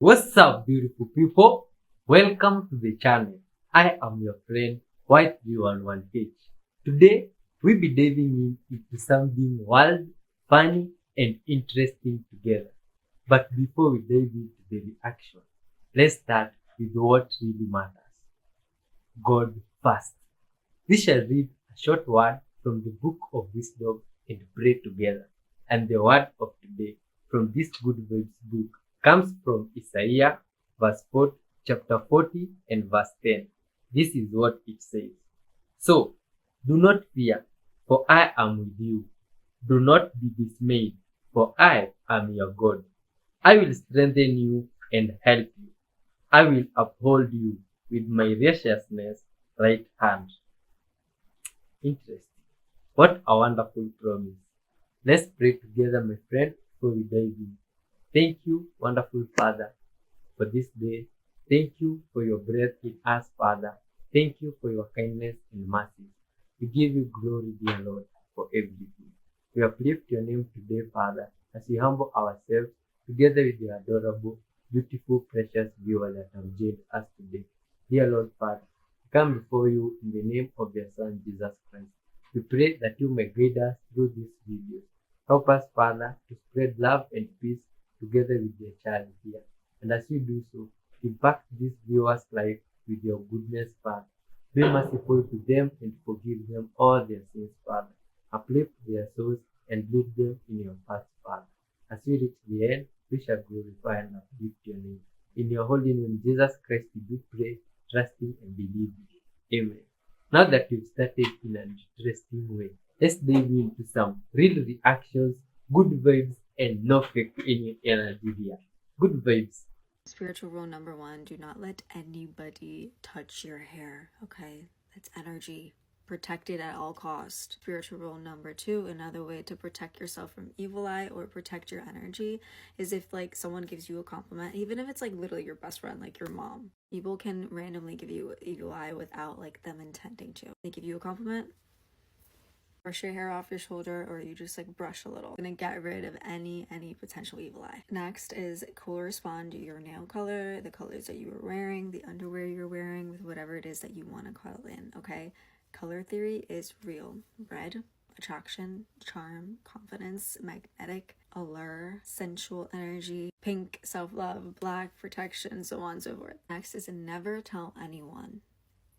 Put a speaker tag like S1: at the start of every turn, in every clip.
S1: What's up, beautiful people? Welcome to the channel. I am your friend White311H. Today, we'll be diving into something wild, funny, and interesting together. But before we dive into the reaction, let's start with what really matters. God first. We shall read a short word from the Book of Wisdom and pray together. And the word of today from this Good Vibes book comes from Isaiah chapter 40 and verse 10. This is what it says. So, do not fear, for I am with you. Do not be dismayed, for I am your God. I will strengthen you and help you. I will uphold you with my righteousness right hand. Interesting. What a wonderful promise. Let's pray together, my friend, before we dive in. Thank you, wonderful Father, for this day. Thank you for your breath in us, Father. Thank you for your kindness and mercy. We give you glory, dear Lord, for everything. We uplift your name today, Father, as we humble ourselves together with your adorable, beautiful, precious viewer that have joined us today. Dear Lord, Father, we come before you in the name of your Son, Jesus Christ. We pray that you may guide us through this video. Help us, Father, to spread love and peace together with your child here. And as you do so, impact this viewer's life with your goodness, Father. Be merciful to them and forgive them all their sins, Father. Uplift their souls and lead them in your path, Father. As we reach the end, we shall glorify and uplift your name. In your holy name, Jesus Christ, we do pray, trusting and believing. Amen. Now that we've started in an interesting way, let's dive into some real reactions, good vibes, and no fake any energy here. Good vibes.
S2: Spiritual rule number 1, do not let anybody touch your hair, okay? That's energy. Protect it at all costs. Spiritual rule number 2, another way to protect yourself from evil eye or protect your energy is if like someone gives you a compliment, even if it's like literally your best friend, like your mom. People can randomly give you evil eye without like them intending to. They give you a compliment, brush your hair off your shoulder, or you just like brush a little. Gonna get rid of any potential evil eye. Next is correspond to your nail color, the colors that you were wearing, the underwear you're wearing, with whatever it is that you want to color in, okay? Color theory is real. Red, attraction, charm, confidence, magnetic, allure, sensual energy. Pink, self-love. Black, protection, so on and so forth. Next is never tell anyone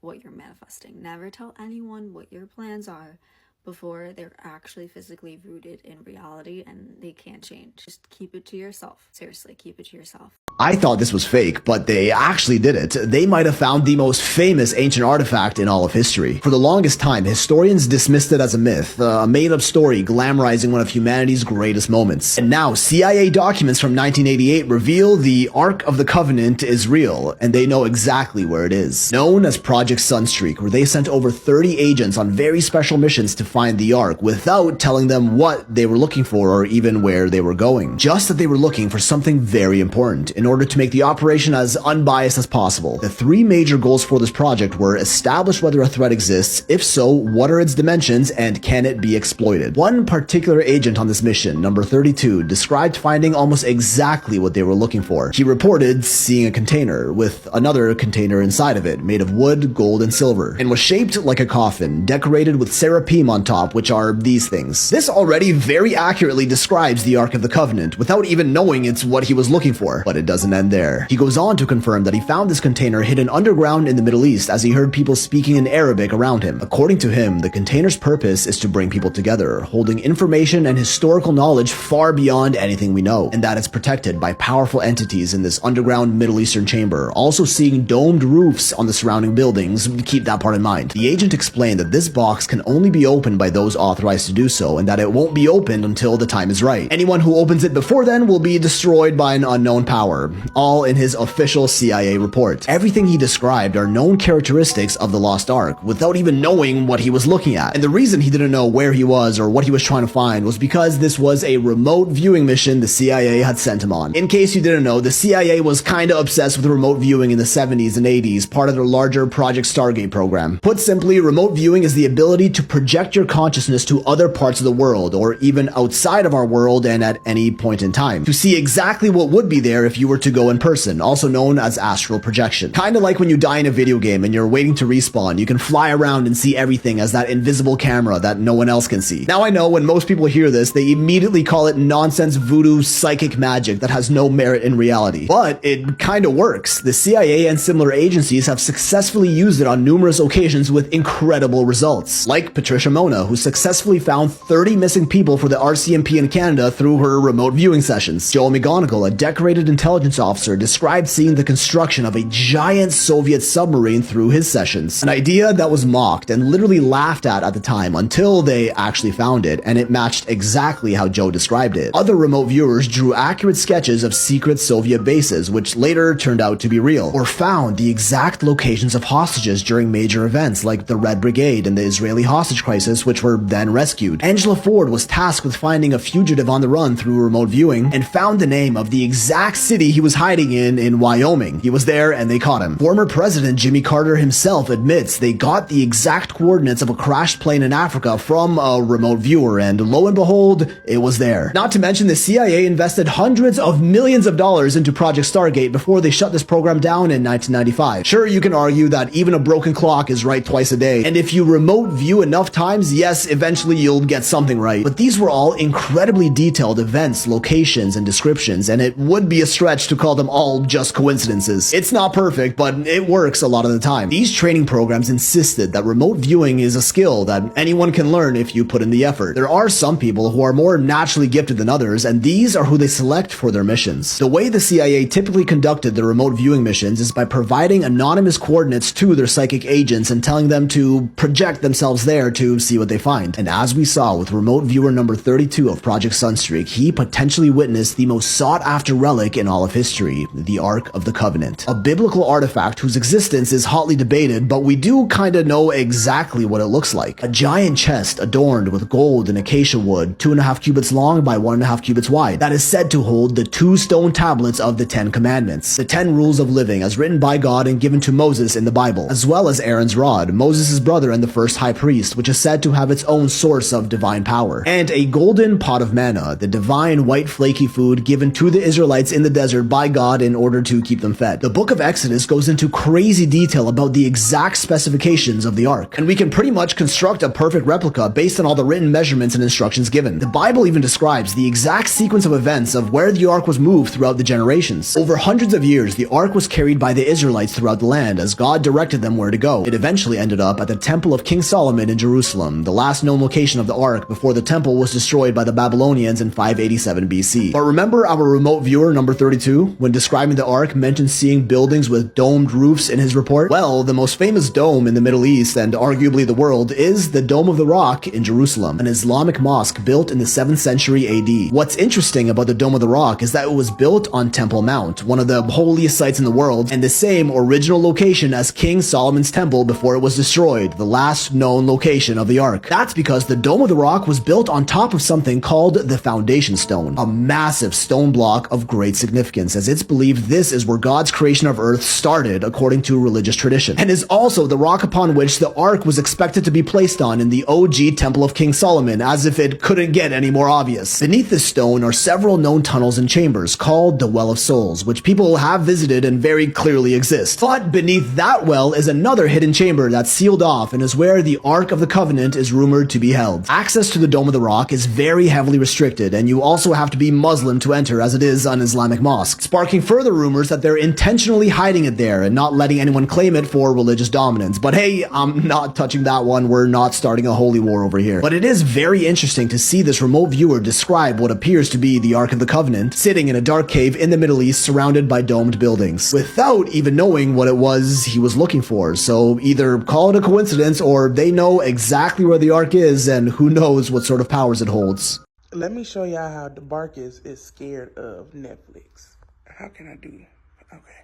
S2: what you're manifesting. Never tell anyone what your plans are before they're actually physically rooted in reality and they can't change. Just keep it to yourself. Seriously, keep it to yourself.
S3: I thought this was fake, but they actually did it. They might have found the most famous ancient artifact in all of history. For the longest time, historians dismissed it as a myth, a made-up story glamorizing one of humanity's greatest moments. And now, CIA documents from 1988 reveal the Ark of the Covenant is real, and they know exactly where it is. Known as Project Sunstreak, where they sent over 30 agents on very special missions to find the Ark without telling them what they were looking for or even where they were going. Just that they were looking for something very important in order to make the operation as unbiased as possible. The 3 major goals for this project were establish whether a threat exists, if so, what are its dimensions, and can it be exploited. One particular agent on this mission, number 32, described finding almost exactly what they were looking for. He reported seeing a container with another container inside of it, made of wood, gold, and silver, and was shaped like a coffin, decorated with seraphim on top, which are these things. This already very accurately describes the Ark of the Covenant, without even knowing it's what he was looking for. But it doesn't end there. He goes on to confirm that he found this container hidden underground in the Middle East as he heard people speaking in Arabic around him. According to him, the container's purpose is to bring people together, holding information and historical knowledge far beyond anything we know, and that it's protected by powerful entities in this underground Middle Eastern chamber, also seeing domed roofs on the surrounding buildings. Keep that part in mind. The agent explained that this box can only be opened by those authorized to do so, and that it won't be opened until the time is right. Anyone who opens it before then will be destroyed by an unknown power. All in his official CIA report. Everything he described are known characteristics of the Lost Ark, without even knowing what he was looking at. And the reason he didn't know where he was or what he was trying to find was because this was a remote viewing mission the CIA had sent him on. In case you didn't know, the CIA was kinda obsessed with remote viewing in the 70s and 80s, part of their larger Project Stargate program. Put simply, remote viewing is the ability to project your consciousness to other parts of the world, or even outside of our world and at any point in time, to see exactly what would be there if you were to go in person, also known as astral projection. Kinda like when you die in a video game and you're waiting to respawn, you can fly around and see everything as that invisible camera that no one else can see. Now I know when most people hear this, they immediately call it nonsense voodoo psychic magic that has no merit in reality. But it kinda works. The CIA and similar agencies have successfully used it on numerous occasions with incredible results. Like Patricia Mona, who successfully found 30 missing people for the RCMP in Canada through her remote viewing sessions. Joel McGonigal, a decorated intelligence officer, described seeing the construction of a giant Soviet submarine through his sessions. An idea that was mocked and literally laughed at the time until they actually found it, and it matched exactly how Joe described it. Other remote viewers drew accurate sketches of secret Soviet bases, which later turned out to be real, or found the exact locations of hostages during major events like the Red Brigade and the Israeli hostage crisis, which were then rescued. Angela Ford was tasked with finding a fugitive on the run through remote viewing and found the name of the exact city he was hiding in Wyoming. He was there and they caught him. Former President Jimmy Carter himself admits they got the exact coordinates of a crashed plane in Africa from a remote viewer, and lo and behold, it was there. Not to mention the CIA invested hundreds of millions of dollars into Project Stargate before they shut this program down in 1995. Sure, you can argue that even a broken clock is right twice a day, and if you remote view enough times, yes, eventually you'll get something right. But these were all incredibly detailed events, locations, and descriptions, and it would be a stretch to call them all just coincidences. It's not perfect, but it works a lot of the time. These training programs insisted that remote viewing is a skill that anyone can learn if you put in the effort. There are some people who are more naturally gifted than others, and these are who they select for their missions. The way the CIA typically conducted the remote viewing missions is by providing anonymous coordinates to their psychic agents and telling them to project themselves there to see what they find. And as we saw with remote viewer number 32 of Project Sunstreak, he potentially witnessed the most sought-after relic in all of history, the Ark of the Covenant. A biblical artifact whose existence is hotly debated, but we do kinda know exactly what it looks like. A giant chest adorned with gold and acacia wood, 2.5 cubits long by 1.5 cubits wide, that is said to hold the 2 stone tablets of the 10 Commandments, the 10 rules of living as written by God and given to Moses in the Bible, as well as Aaron's rod, Moses' brother and the first high priest, which is said to have its own source of divine power, and a golden pot of manna, the divine white flaky food given to the Israelites in the desert by God in order to keep them fed. The book of Exodus goes into crazy detail about the exact specifications of the ark, and we can pretty much construct a perfect replica based on all the written measurements and instructions given. The Bible even describes the exact sequence of events of where the ark was moved throughout the generations. Over hundreds of years, the ark was carried by the Israelites throughout the land as God directed them where to go. It eventually ended up at the Temple of King Solomon in Jerusalem, the last known location of the ark before the temple was destroyed by the Babylonians in 587 BC. But remember our remote viewer number 32, when describing the ark, mentioned seeing buildings with domed roofs in his report? Well, the most famous dome in the Middle East and arguably the world is the Dome of the Rock in Jerusalem, an Islamic mosque built in the 7th century AD. What's interesting about the Dome of the Rock is that it was built on Temple Mount, one of the holiest sites in the world, and the same original location as King Solomon's temple before it was destroyed, the last known location of the ark. That's because the Dome of the Rock was built on top of something called the foundation stone, a massive stone block of great significance, as it's believed this is where God's creation of earth started according to religious tradition, and is also the rock upon which the ark was expected to be placed on in the OG Temple of King Solomon, as if it couldn't get any more obvious. Beneath this stone are several known tunnels and chambers called the Well of Souls, which people have visited and very clearly exist. But beneath that well is another hidden chamber that's sealed off and is where the Ark of the Covenant is rumored to be held. Access to the Dome of the Rock is very heavily restricted, and you also have to be Muslim to enter, as it is an Islamic mosque, sparking further rumors that they're intentionally hiding it there and not letting anyone claim it for religious dominance. But hey, I'm not touching that one. We're not starting a holy war over here. But it is very interesting to see this remote viewer describe what appears to be the Ark of the Covenant sitting in a dark cave in the Middle East surrounded by domed buildings, without even knowing what it was he was looking for. So either call it a coincidence, or they know exactly where the Ark is, and who knows what sort of powers it holds.
S4: Let me show y'all how DeBarkis is scared of Netflix. How can I do? Okay,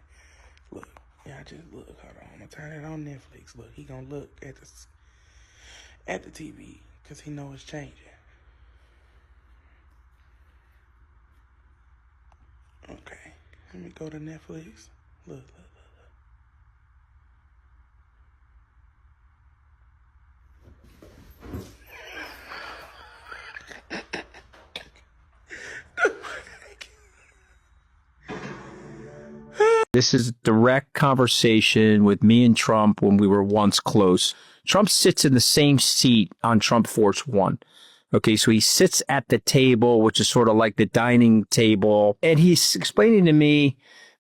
S4: look, y'all just look. Hold on, I'm gonna turn it on Netflix. Look, he gonna look at the TV because he know it's changing. Okay, let me go to Netflix. Look.
S5: This is a direct conversation with me and Trump when we were once close. Trump sits in the same seat on Trump Force One. Okay, so he sits at the table, which is sort of like the dining table, and he's explaining to me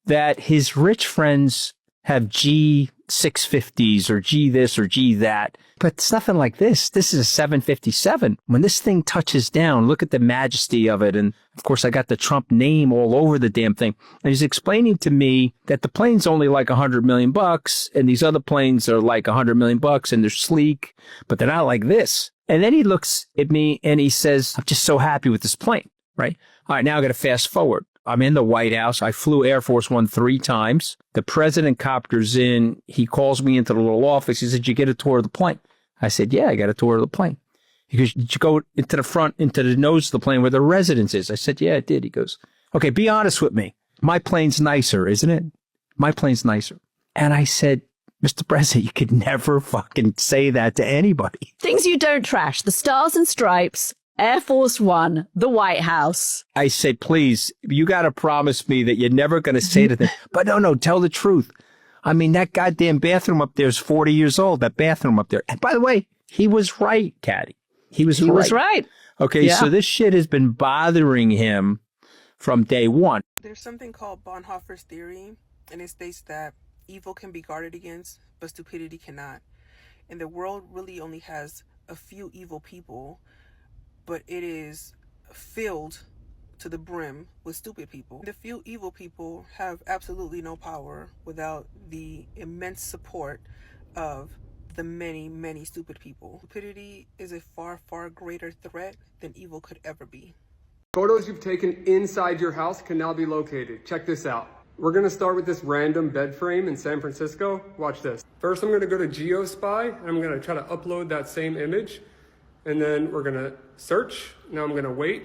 S5: that his rich friends have G650s or G this or G that, but it's nothing like this. This is a 757. When this thing touches down, look at the majesty of it. And of course, I got the Trump name all over the damn thing. And he's explaining to me that the plane's only like $100 million, and these other planes are like $100 million, and they're sleek, but they're not like this. And then he looks at me and he says, I'm just so happy with this plane, right? All right, now I got to fast forward. I'm in the White House. I flew Air Force One 3 times. The president copters in. He calls me into the little office. He said, did you get a tour of the plane? I said, yeah, I got a tour of the plane. He goes, did you go into the front, into the nose of the plane where the residence is? I said, yeah, I did. He goes, okay, be honest with me. My plane's nicer, isn't it? My plane's nicer. And I said, Mr. President, you could never fucking say that to anybody.
S6: Things you don't trash. The Stars and Stripes, Air Force One, the White House.
S5: I said, please, you got to promise me that you're never going to say to them. But no, tell the truth. I mean, that goddamn bathroom up there is 40 years old, that bathroom up there. And by the way, he was right, Caddy. He was right. Okay, yeah. So this shit has been bothering him from day one.
S4: There's something called Bonhoeffer's theory, and it states that evil can be guarded against, but stupidity cannot. And the world really only has a few evil people, but it is filled to the brim with stupid people. The few evil people have absolutely no power without the immense support of the many, many stupid people. Stupidity is a far, far greater threat than evil could ever be.
S7: Photos you've taken inside your house can now be located. Check this out. We're gonna start with this random bed frame in San Francisco. Watch this. First, I'm gonna go to GeoSpy, and I'm gonna try to upload that same image. And then we're gonna search. Now I'm gonna wait.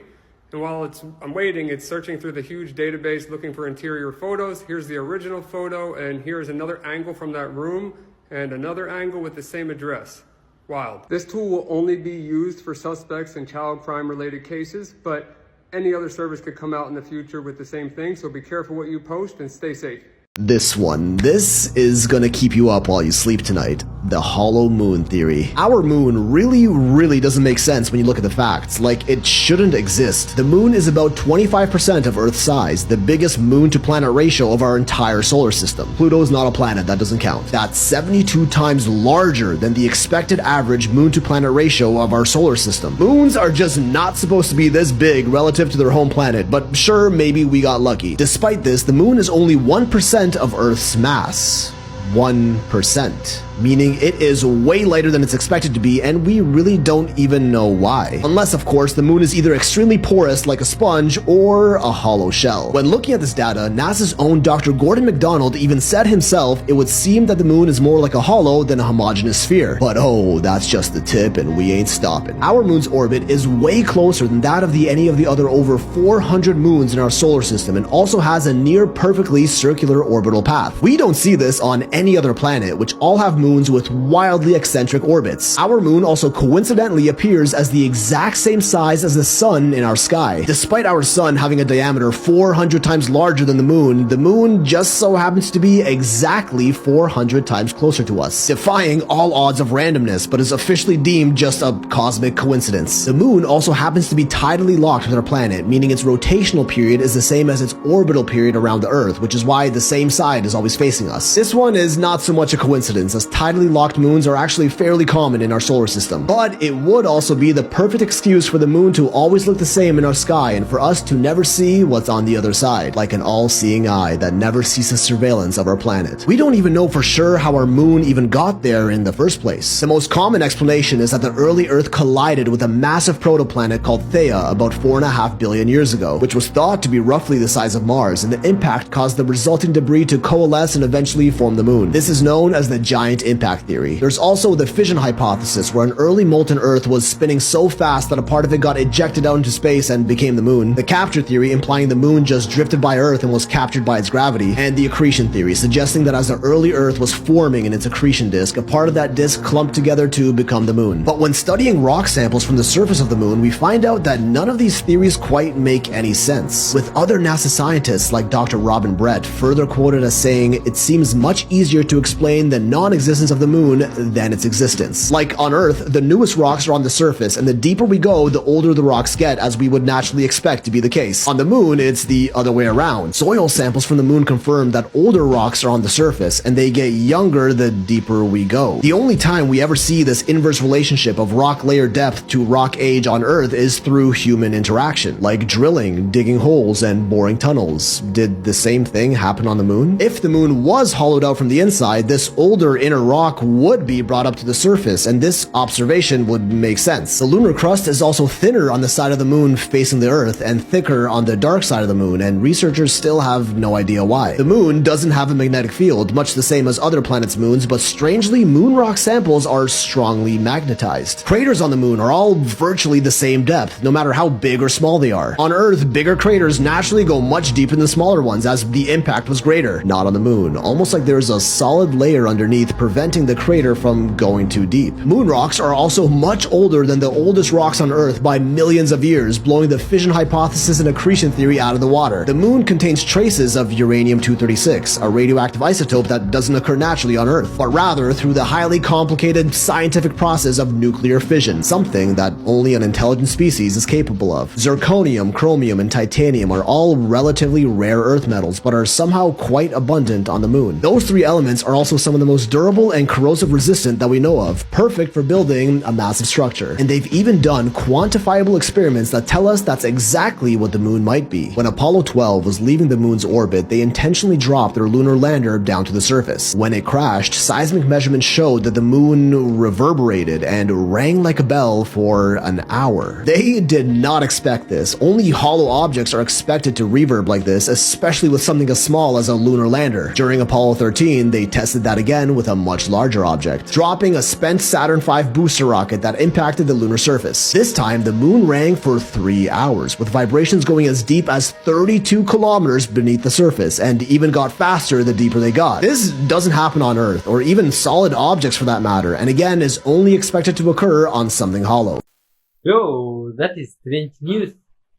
S7: And while I'm waiting, it's searching through the huge database looking for interior photos. Here's the original photo, and here's another angle from that room, and another angle with the same address. Wild. This tool will only be used for suspects in child crime related cases, but any other service could come out in the future with the same thing, so be careful what you post and stay safe.
S3: This is gonna keep you up while you sleep tonight. The hollow moon theory. Our moon really doesn't make sense when you look at the facts. Like, it shouldn't exist. The moon is about 25% of Earth's size, the biggest moon to planet ratio of our entire solar system. Pluto is not a planet, that doesn't count. That's 72 times larger than the expected average moon to planet ratio of our solar system. Moons are just not supposed to be this big relative to their home planet, but sure, maybe we got lucky. Despite this, the moon is only 1% of Earth's mass. 1%. Meaning it is way lighter than it's expected to be, and we really don't even know why. Unless, of course, the moon is either extremely porous like a sponge or a hollow shell. When looking at this data, NASA's own Dr. Gordon McDonald even said himself it would seem that the moon is more like a hollow than a homogeneous sphere. But oh, that's just the tip, and we ain't stopping. Our moon's orbit is way closer than that of any of the other over 400 moons in our solar system, and also has a near perfectly circular orbital path. We don't see this on any other planet, which all have moons with wildly eccentric orbits. Our moon also coincidentally appears as the exact same size as the sun in our sky. Despite our sun having a diameter 400 times larger than the moon just so happens to be exactly 400 times closer to us, defying all odds of randomness, but is officially deemed just a cosmic coincidence. The moon also happens to be tidally locked with our planet, meaning its rotational period is the same as its orbital period around the Earth, which is why the same side is always facing us. This one is not so much a coincidence, as tidally locked moons are actually fairly common in our solar system. But it would also be the perfect excuse for the moon to always look the same in our sky, and for us to never see what's on the other side, like an all-seeing eye that never ceases surveillance of our planet. We don't even know for sure how our moon even got there in the first place. The most common explanation is that the early Earth collided with a massive protoplanet called Theia about 4.5 billion years ago, which was thought to be roughly the size of Mars, and the impact caused the resulting debris to coalesce and eventually form the moon. This is known as the giant giant impact theory. There's also the fission hypothesis, where an early molten Earth was spinning so fast that a part of it got ejected out into space and became the moon. The capture theory, implying the moon just drifted by Earth and was captured by its gravity. And the accretion theory, suggesting that as the early Earth was forming in its accretion disk, a part of that disk clumped together to become the moon. But when studying rock samples from the surface of the moon, we find out that none of these theories quite make any sense, with other NASA scientists like Dr. Robin Brett further quoted as saying, "It seems much easier to explain the non-existence of the moon than its existence. Like on Earth, the newest rocks are on the surface, and the deeper we go, the older the rocks get, as we would naturally expect to be the case. On the moon, it's the other way around. Soil samples from the moon confirm that older rocks are on the surface, and they get younger the deeper we go. The only time we ever see this inverse relationship of rock layer depth to rock age on Earth is through human interaction, like drilling, digging holes, and boring tunnels. Did the same thing happen on the moon? If the moon was hollowed out from the inside, this older inner rock would be brought up to the surface, and this observation would make sense. The lunar crust is also thinner on the side of the moon facing the Earth and thicker on the dark side of the moon, and researchers still have no idea why. The moon doesn't have a magnetic field, much the same as other planets' moons, but strangely, moon rock samples are strongly magnetized. Craters on the moon are all virtually the same depth, no matter how big or small they are. On Earth, bigger craters naturally go much deeper than smaller ones, as the impact was greater. Not on the moon, almost like there's a solid layer underneath preventing the crater from going too deep. Moon rocks are also much older than the oldest rocks on Earth by millions of years, blowing the fission hypothesis and accretion theory out of the water. The moon contains traces of uranium-236, a radioactive isotope that doesn't occur naturally on Earth, but rather through the highly complicated scientific process of nuclear fission, something that only an intelligent species is capable of. Zirconium, chromium, and titanium are all relatively rare Earth metals, but are somehow quite abundant on the moon. Those three elements are also some of the most durable and corrosive resistant that we know of, perfect for building a massive structure. And they've even done quantifiable experiments that tell us that's exactly what the moon might be. When Apollo 12 was leaving the moon's orbit, they intentionally dropped their lunar lander down to the surface. When it crashed, seismic measurements showed that the moon reverberated and rang like a bell for an hour. They did not expect this. Only hollow objects are expected to reverb like this, especially with something as small as a lunar lander. During Apollo 13, they tested that again with a much larger object, dropping a spent Saturn V booster rocket that impacted the lunar surface. This time, the moon rang for 3 hours, with vibrations going as deep as 32 kilometers beneath the surface, and even got faster the deeper they got. This doesn't happen on Earth, or even solid objects for that matter, and again is only expected to occur on something hollow.
S1: Yo, that is strange news.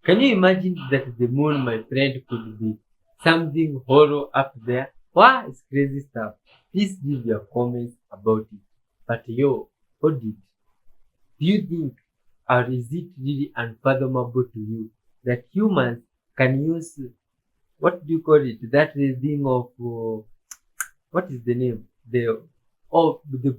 S1: Can you imagine that the moon, my friend, could be something hollow up there? Wow, it's crazy stuff. Please leave your comments about it. But yo, hold it. Do you think, or is it really unfathomable to you that humans can use, what do you call it? That thing of, what is the name? The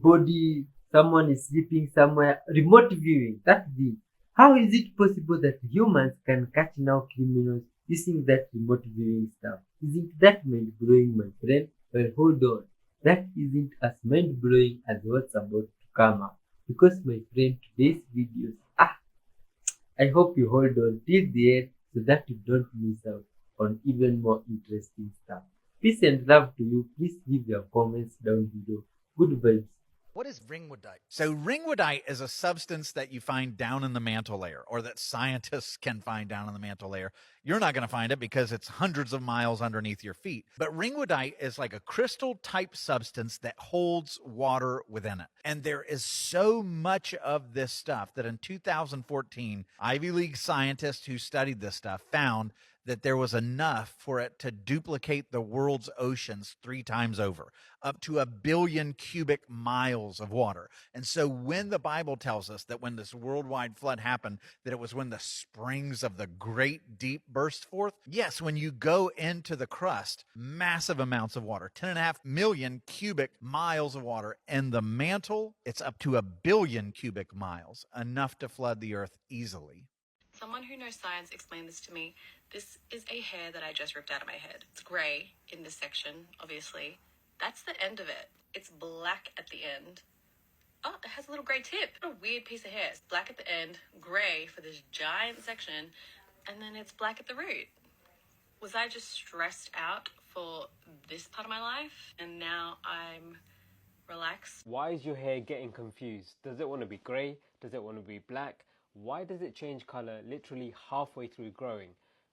S1: body, someone is sleeping somewhere, remote viewing, that thing. How is it possible that humans can catch now criminals using that remote viewing stuff? Isn't that mind-blowing, my friend? Well, hold on. That isn't as mind-blowing as what's about to come up. Because, my friend, today's videos, I hope you hold on till the end so that you don't miss out on even more interesting stuff. Peace and love to you. Please leave your comments down below. Good vibes.
S8: What is ringwoodite? So ringwoodite is a substance that you find down in the mantle layer, or that scientists can find down in the mantle layer. You're not going to find it because it's hundreds of miles underneath your feet. But ringwoodite is like a crystal type substance that holds water within it. And there is so much of this stuff that in 2014, Ivy League scientists who studied this stuff found that there was enough for it to duplicate the world's oceans 3 times over, up to 1 billion cubic miles of water. And so when the Bible tells us that when this worldwide flood happened, that it was when the springs of the great deep burst forth, yes, when you go into the crust, massive amounts of water, 10.5 million cubic miles of water. And the mantle, it's up to 1 billion cubic miles, enough to flood the earth easily.
S9: Someone who knows science explained this to me. This is a hair that I just ripped out of my head. It's gray in this section, obviously. That's the end of it. It's black at the end. Oh, it has a little gray tip. What a weird piece of hair. It's black at the end, gray for this giant section, and then it's black at the root. Was I just stressed out for this part of my life? And now I'm relax.
S10: Why is your hair getting confused? Does it want to be grey? Does it want to be black? Why does it change colour literally halfway through growing?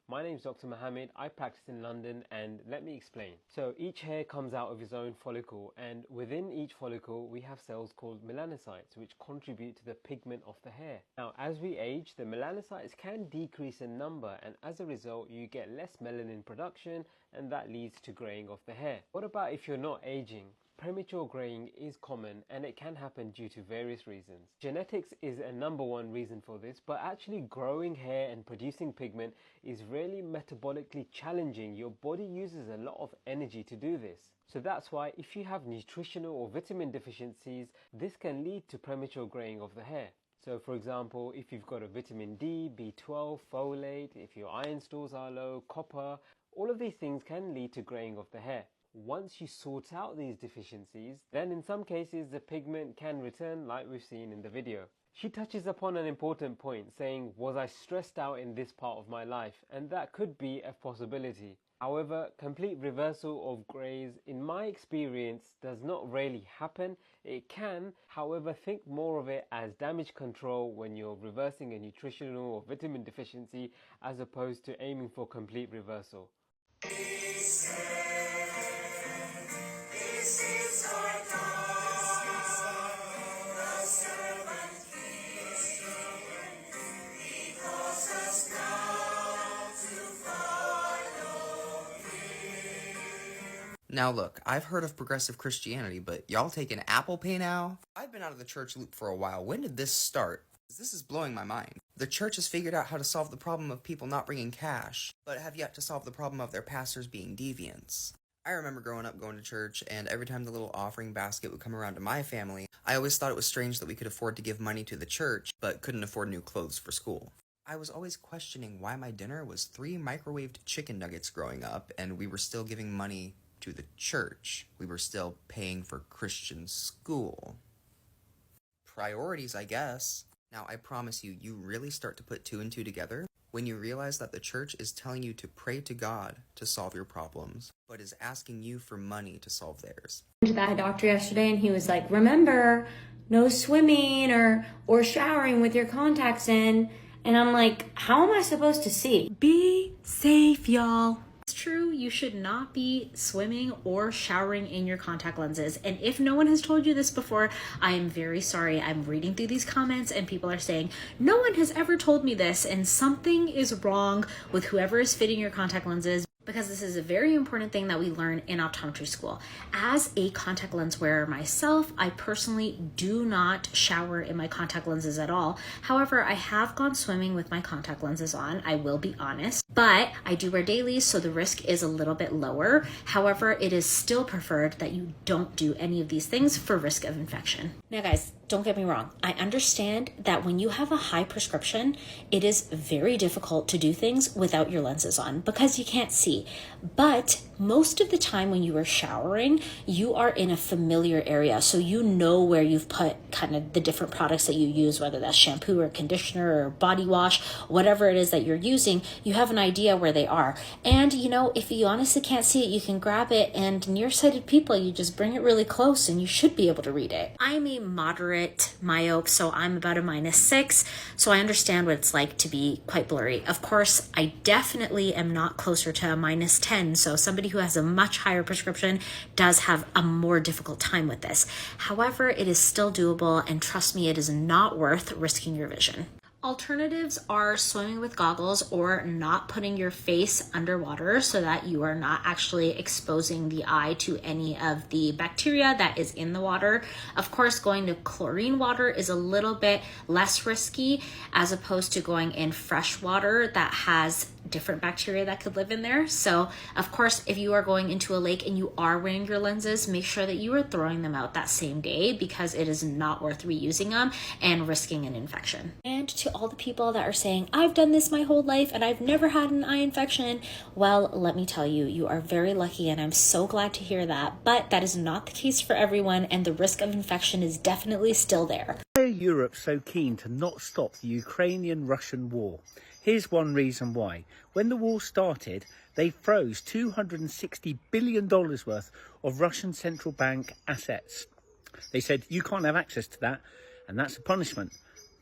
S10: My name is Dr. Mohammed, I practice in London, and let me explain. So each hair comes out of its own follicle, and within each follicle we have cells called melanocytes which contribute to the pigment of the hair. Now as we age, the melanocytes can decrease in number, and as a result you get less melanin production, and that leads to greying of the hair. What about if you're not aging? Premature greying is common and it can happen due to various reasons. Genetics is a #1 reason for this, but actually growing hair and producing pigment is really metabolically challenging. Your body uses a lot of energy to do this. So that's why if you have nutritional or vitamin deficiencies, this can lead to premature greying of the hair. So for example, if you've got a vitamin D, B12, folate, if your iron stores are low, copper, all of these things can lead to greying of the hair. Once you sort out these deficiencies, then in some cases the pigment can return like we've seen in the video. She touches upon an important point, saying, was I stressed out in this part of my life? And that could be a possibility. However, complete reversal of greys, in my experience, does not really happen. It can, however, think more of it as damage control when you're reversing a nutritional or vitamin deficiency as opposed to aiming for complete reversal.
S11: Now look, I've heard of progressive Christianity, but y'all taking Apple Pay now? I've been out of the church loop for a while. When did this start? This is blowing my mind. The church has figured out how to solve the problem of people not bringing cash, but have yet to solve the problem of their pastors being deviants. I remember growing up going to church, and every time the little offering basket would come around to my family, I always thought it was strange that we could afford to give money to the church, but couldn't afford new clothes for school. I was always questioning why my dinner was 3 microwaved chicken nuggets growing up, and we were still giving money to the church. We were still paying for Christian school. Priorities, I guess. Now, I promise you, you really start to put 2 and 2 together when you realize that the church is telling you to pray to God to solve your problems, but is asking you for money to solve theirs.
S12: I went to that doctor yesterday and he was like, remember, no swimming or showering with your contacts in. And I'm like, how am I supposed to see?
S13: Be safe, y'all. It's true, you should not be swimming or showering in your contact lenses. And if no one has told you this before, I am very sorry. I'm reading through these comments and people are saying, no one has ever told me this, and something is wrong with whoever is fitting your contact lenses. Because this is a very important thing that we learn in optometry school. As a contact lens wearer myself, I personally do not shower in my contact lenses at all. However, I have gone swimming with my contact lenses on, I will be honest, but I do wear dailies, so the risk is a little bit lower. However, it is still preferred that you don't do any of these things for risk of infection. Now guys, don't get me wrong. I understand that when you have a high prescription, it is very difficult to do things without your lenses on because you can't see. But most of the time when you are showering, you are in a familiar area. So you know where you've put kind of the different products that you use, whether that's shampoo or conditioner or body wash, whatever it is that you're using, you have an idea where they are. And you know, if you honestly can't see it, you can grab it, and nearsighted people, you just bring it really close and you should be able to read it. I'm a moderate myope, so I'm about a -6, so I understand what it's like to be quite blurry. Of course, I definitely am not closer to a -10, so somebody who has a much higher prescription does have a more difficult time with this. However, it is still doable, and trust me, it is not worth risking your vision. Alternatives are swimming with goggles or not putting your face underwater so that you are not actually exposing the eye to any of the bacteria that is in the water. Of course, going to chlorine water is a little bit less risky as opposed to going in fresh water that has different bacteria that could live in there. So of course, if you are going into a lake and you are wearing your lenses, make sure that you are throwing them out that same day because it is not worth reusing them and risking an infection. And to all the people that are saying, I've done this my whole life and I've never had an eye infection, well, let me tell you, you are very lucky and I'm so glad to hear that. But that is not the case for everyone, and the risk of infection is definitely still there.
S14: Why are Europe so keen to not stop the Ukrainian-Russian war? Here's one reason why. When the war started, they froze $260 billion worth of Russian central bank assets. They said, you can't have access to that, and that's a punishment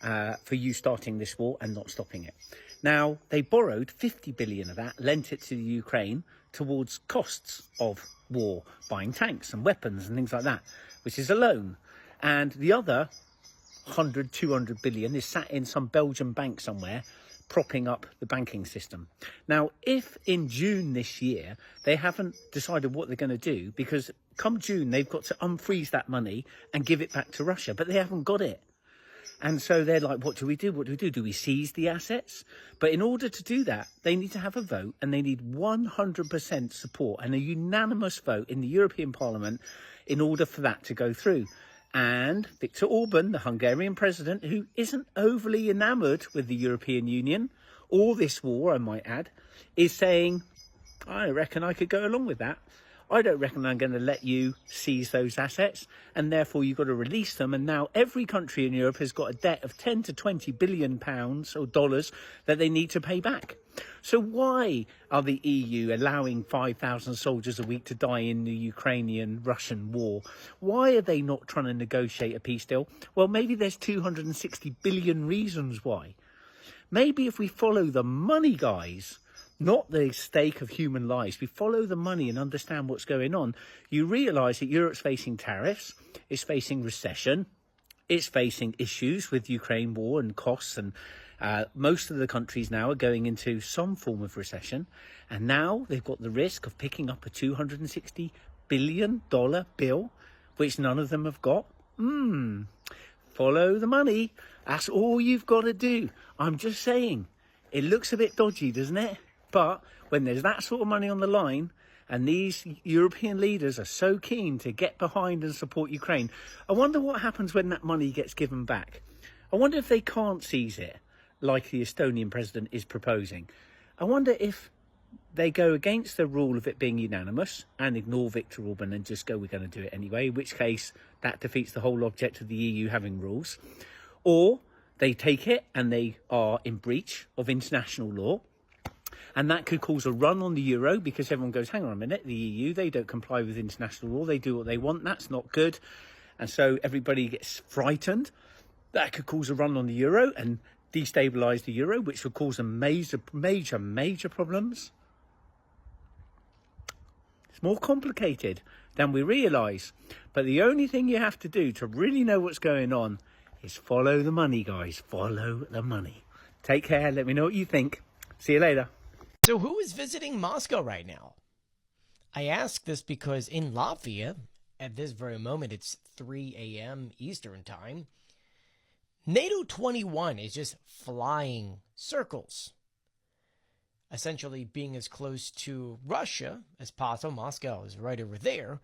S14: for you starting this war and not stopping it. Now, they borrowed 50 billion of that, lent it to the Ukraine towards costs of war, buying tanks and weapons and things like that, which is a loan. And the other 100, 200 billion is sat in some Belgian bank somewhere, propping up the banking system. Now, if in June this year, they haven't decided what they're going to do, because come June, they've got to unfreeze that money and give it back to Russia, but they haven't got it. And so they're like, what do we do? What do we do? Do we seize the assets? But in order to do that, they need to have a vote, and they need 100% support and a unanimous vote in the European Parliament in order for that to go through. And Viktor Orban, the Hungarian president, who isn't overly enamoured with the European Union or this war, I might add, is saying, I reckon I could go along with that. I don't reckon I'm going to let you seize those assets, and therefore you've got to release them. And now every country in Europe has got a debt of 10 to 20 billion pounds or dollars that they need to pay back. So why are the EU allowing 5,000 soldiers a week to die in the Ukrainian-Russian war? Why are they not trying to negotiate a peace deal? Well, maybe there's 260 billion reasons why. Maybe if we follow the money, guys, not the stake of human lives, we follow the money and understand what's going on, you realise that Europe's facing tariffs, it's facing recession, it's facing issues with Ukraine war and costs, and most of the countries now are going into some form of recession, and now they've got the risk of picking up a $260 billion bill, which none of them have got. Follow the money. That's all you've got to do. I'm just saying, it looks a bit dodgy, doesn't it? But when there's that sort of money on the line, and these European leaders are so keen to get behind and support Ukraine, I wonder what happens when that money gets given back. I wonder if they can't seize it, like the Estonian president is proposing. I wonder if they go against the rule of it being unanimous and ignore Viktor Orban and just go, we're going to do it anyway, in which case that defeats the whole object of the EU having rules. Or they take it and they are in breach of international law. And that could cause a run on the euro, because everyone goes, hang on a minute, the EU, they don't comply with international law. They do what they want. That's not good. And so everybody gets frightened. That could cause a run on the euro and destabilise the euro, which would cause them major problems. It's more complicated than we realise. But the only thing you have to do to really know what's going on is follow the money, guys. Follow the money. Take care. Let me know what you think. See you later.
S15: So who is visiting Moscow right now? I ask this because in Latvia, at this very moment, it's 3 a.m. Eastern time, NATO 21 is just flying circles, essentially being as close to Russia as possible. Moscow is right over there.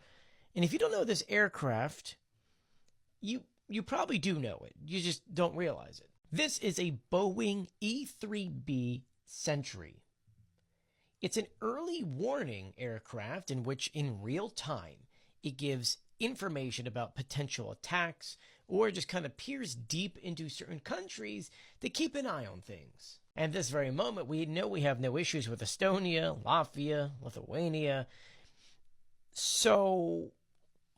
S15: And if you don't know this aircraft, you probably do know it. You just don't realize it. This is a Boeing E-3B Sentry. It's an early warning aircraft in which, in real time, it gives information about potential attacks or just kind of peers deep into certain countries to keep an eye on things. And this very moment, we know we have no issues with Estonia, Latvia, Lithuania. So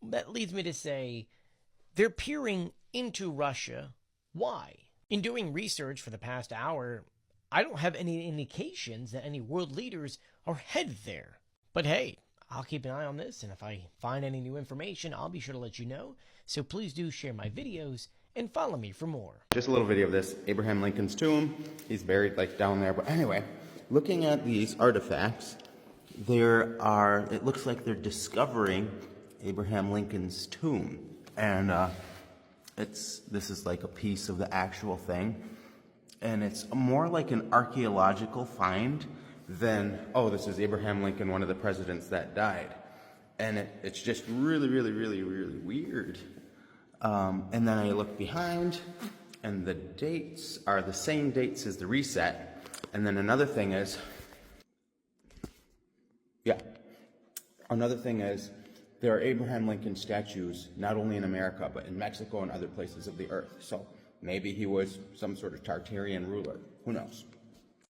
S15: that leads me to say they're peering into Russia. Why? In doing research for the past hour, I don't have any indications that any world leaders are headed there. But hey, I'll keep an eye on this, and if I find any new information, I'll be sure to let you know. So please do share my videos and follow me for more.
S16: Just a little video of this. Abraham Lincoln's tomb. He's buried like down there. But anyway, looking at these artifacts, it looks like they're discovering Abraham Lincoln's tomb. And this is like a piece of the actual thing. And it's more like an archaeological find than, oh, this is Abraham Lincoln, one of the presidents that died. And it's just really, really, really, really weird. And then I look behind, and the dates are the same dates as the reset. And then another thing is, there are Abraham Lincoln statues not only in America, but in Mexico and other places of the earth. So maybe he was some sort of Tartarian ruler. Who knows?